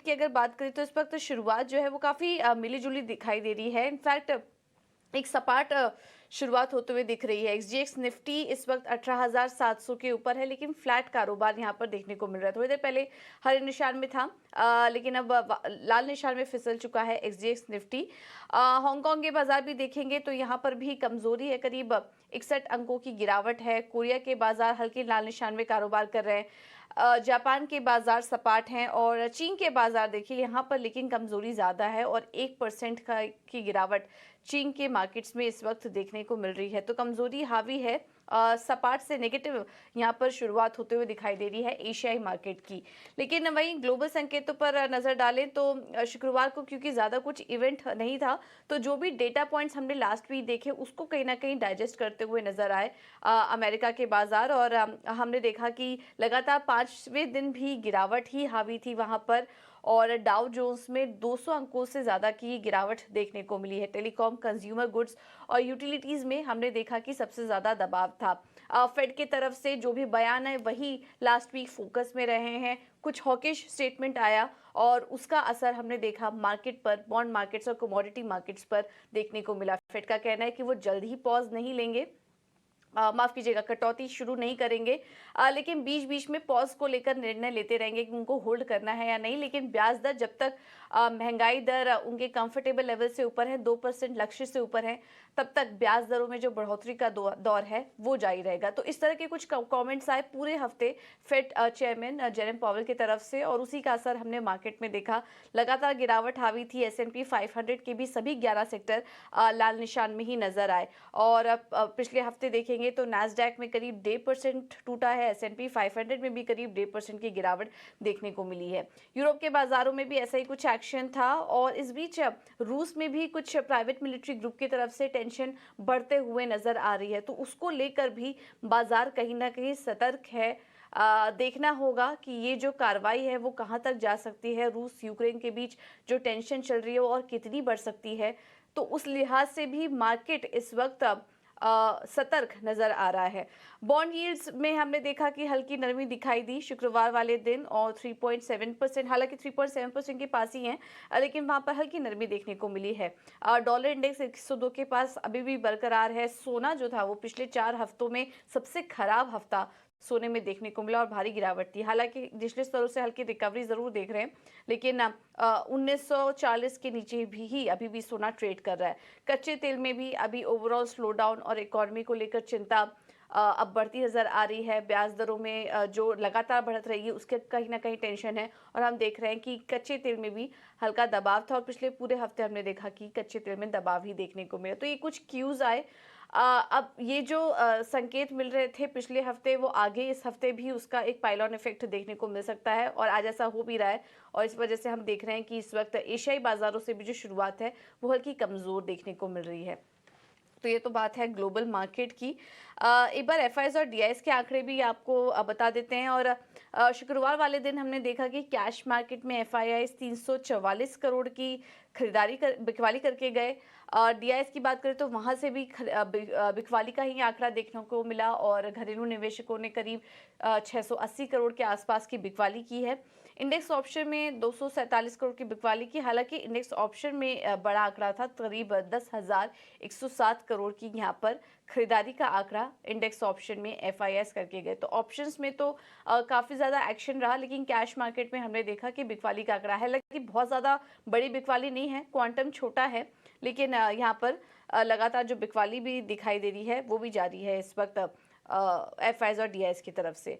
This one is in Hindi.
मार्केट की अगर बात करें तो इस वक्त शुरुआत जो है वो काफ़ी मिली-जुली दिखाई दे रही है। इनफैक्ट एक सपाट शुरुआत होते हुए दिख रही है। एक्सजीएक्स निफ्टी इस वक्त 18,700 के ऊपर है, लेकिन फ्लैट कारोबार यहाँ पर देखने को मिल रहा है। थोड़ी देर पहले हरे निशान में था, लेकिन अब लाल निशान में फिसल चुका है एक्सजीएक्स निफ्टी। हांगकांग के बाजार भी देखेंगे तो यहाँ पर भी कमजोरी है, करीब 61 अंकों की गिरावट है। कोरिया के बाजार हल्के लाल निशान में कारोबार कर रहे हैं। जापान के बाजार सपाट हैं और चीन के बाजार देखिए यहाँ पर लेकिन कमजोरी ज़्यादा है और 1% की गिरावट चीन के मार्केट्स में इस वक्त देखने को मिल रही है। तो कमजोरी हावी है, सपाट से नेगेटिव यहाँ पर शुरुआत होते हुए दिखाई दे रही है एशियाई मार्केट की। लेकिन वहीं ग्लोबल संकेतों पर नज़र डालें तो शुक्रवार को क्योंकि ज़्यादा कुछ इवेंट नहीं था, तो जो भी डेटा पॉइंट्स हमने लास्ट वीक देखे उसको कहीं ना कहीं डाइजेस्ट करते हुए नजर आए अमेरिका के बाजार। और हमने देखा कि लगातार 5वें दिन भी गिरावट ही हावी थी वहां पर, और डाउ जोन्स में 200 अंकों से ज़्यादा की गिरावट देखने को मिली है। टेलीकॉम, कंज्यूमर गुड्स और यूटिलिटीज़ में हमने देखा कि सबसे ज़्यादा दबाव था। फेड की तरफ से जो भी बयान है वही लास्ट वीक फोकस में रहे हैं। कुछ हॉकिश स्टेटमेंट आया और उसका असर हमने देखा मार्केट पर, बॉन्ड मार्केट्स और कमोडिटी मार्केट्स पर देखने को मिला। फेड का कहना है कि वो जल्द ही पॉज नहीं लेंगे, माफ कीजिएगा, कटौती शुरू नहीं करेंगे, लेकिन बीच बीच में पॉज को लेकर निर्णय लेते रहेंगे कि उनको होल्ड करना है या नहीं। लेकिन ब्याज दर जब तक महंगाई दर उनके कंफर्टेबल लेवल से ऊपर है, 2% लक्ष्य से ऊपर है, तब तक ब्याज दरों में जो बढ़ोतरी का दौर है वो जारी रहेगा। तो इस तरह के कुछ कमेंट्स आए पूरे हफ्ते फेड चेयरमैन जेरोम पावेल की तरफ से, और उसी का असर हमने मार्केट में देखा। लगातार गिरावट हावी थी। S&P 500 के भी सभी 11 सेक्टर लाल निशान में ही नजर आए। और पिछले हफ्ते देखेंगे तो नैस्डैक में करीब 1.5% टूटा है, S&P 500 में भी करीब 1.5% की गिरावट देखने को मिली है। यूरोप के बाजारों में भी ऐसा ही कुछ एक्शन था। और इस बीच रूस में भी कुछ प्राइवेट मिलिट्री ग्रुप की तरफ से टेंशन बढ़ते हुए नजर आ रही है, तो उसको लेकर भी बाजार कहीं ना कहीं सतर्क है। देखना होगा कि ये जो कार्रवाई है वो कहां तक जा सकती है, रूस यूक्रेन के बीच जो टेंशन चल रही है और कितनी बढ़ सकती है। तो उस लिहाज से भी मार्केट इस वक्त सतर्क नजर आ रहा है। बॉन्ड यील्ड्स में हमने देखा कि हल्की नरमी दिखाई दी शुक्रवार वाले दिन, और 3.7%, हालांकि 3.7% के पास ही हैं, लेकिन वहां पर हल्की नरमी देखने को मिली है। डॉलर इंडेक्स 102 के पास अभी भी बरकरार है। सोना जो था वो पिछले 4 हफ्तों में सबसे खराब हफ्ता सोने में देखने को मिला और भारी गिरावट थी। हालांकि निचले स्तरों से हल्की रिकवरी जरूर देख रहे हैं, लेकिन 1940 के नीचे भी ही अभी भी सोना ट्रेड कर रहा है। कच्चे तेल में भी अभी ओवरऑल स्लो डाउन और इकोनॉमी को लेकर चिंता अब बढ़ती नजर आ रही है। ब्याज दरों में जो लगातार बढ़त रही है उसके कहीं ना कहीं टेंशन है, और हम देख रहे हैं कि कच्चे तेल में भी हल्का दबाव था, और पिछले पूरे हफ्ते हमने देखा कि कच्चे तेल में दबाव ही देखने को मिला। तो ये कुछ क्यूज आए। अब ये जो संकेत मिल रहे थे पिछले हफ्ते, वो आगे इस हफ्ते भी उसका एक पाइलॉन इफेक्ट देखने को मिल सकता है, और आज ऐसा हो भी रहा है। और इस वजह से हम देख रहे हैं कि इस वक्त एशियाई बाजारों से भी जो शुरुआत है वो हल्की कमजोर देखने को मिल रही है। तो ये तो बात है ग्लोबल मार्केट की। एक बार एफआईआईज और डीआईएस के आंकड़े भी आपको बता देते हैं। और शुक्रवार वाले दिन हमने देखा कि कैश मार्केट में एफआईआईज 344 करोड़ की बिकवाली करके गए। डीआईएस की बात करें तो वहां से भी बिकवाली का ही आंकड़ा देखने को मिला, और घरेलू निवेशकों ने करीब 680 करोड़ के आसपास की बिकवाली की है। इंडेक्स ऑप्शन में 247 करोड़ की बिकवाली की। हालांकि इंडेक्स ऑप्शन में बड़ा आंकड़ा था, करीब 10,107 करोड़ की यहाँ पर खरीदारी का आंकड़ा इंडेक्स ऑप्शन में एफआईएस करके गए। तो ऑप्शंस में तो काफी ज्यादा एक्शन रहा, लेकिन कैश मार्केट में हमने देखा कि बिकवाली का आंकड़ा है, हालांकि बहुत ज्यादा बड़ी बिकवाली नहीं है, क्वांटम छोटा है, लेकिन यहाँ पर लगातार जो बिकवाली भी दिखाई दे रही है वो भी जारी है इस वक्त एफआईआईज और डीआईएस की तरफ से।